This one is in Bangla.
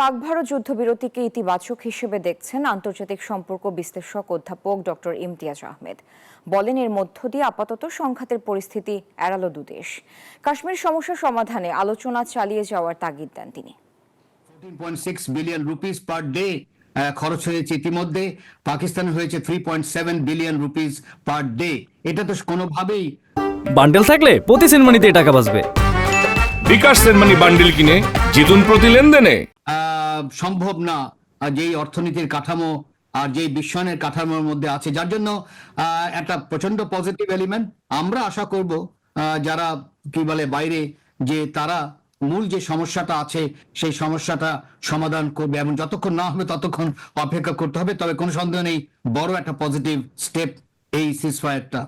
পাক ভারত যুদ্ধবিরতিকে ইতিবাচক হিসেবে দেখছেন আন্তর্জাতিক সম্পর্ক বিশ্লেষক অধ্যাপক ডক্টর ইমতিয়াজ আহমেদ। বলেন, এর মধ্য দিয়ে আপাতত সংঘাতের পরিস্থিতি এড়ালো দুদেশ। কাশ্মীর সমস্যা সমাধানে আলোচনা চালিয়ে যাওয়ার তাগিদ দেন তিনি। 14.6 বিলিয়ন রুপিস পার ডে খরচ হয়েছে ইতিমধ্যে। পাকিস্তানে হয়েছে 3.7 বিলিয়ন রুপিস পার ডে। এটা তো কোনোভাবেই বান্ডেল থাকলে প্রতি সেনমানিতে টাকা বাঁচবে। বিকাশ সেনমানি বান্ডেল কিনে জিতুন প্রতি লেনদেনে। সম্ভব না যেই অর্থনীতির কাঠামো আর যেই বিশ্বায়নের কাঠামোর মধ্যে আছে, যার জন্য একটা প্রচন্ড পজিটিভ এলিমেন্ট। আমরা আশা করব যারা কি বলে বাইরে, যে তারা মূল যে সমস্যাটা আছে সেই সমস্যাটা সমাধান করবে, এবং যতক্ষণ না হবে ততক্ষণ অপেক্ষা করতে হবে। তবে কোনো সন্দেহ নেই, বড় একটা পজিটিভ স্টেপ এই সিজফায়ারটা।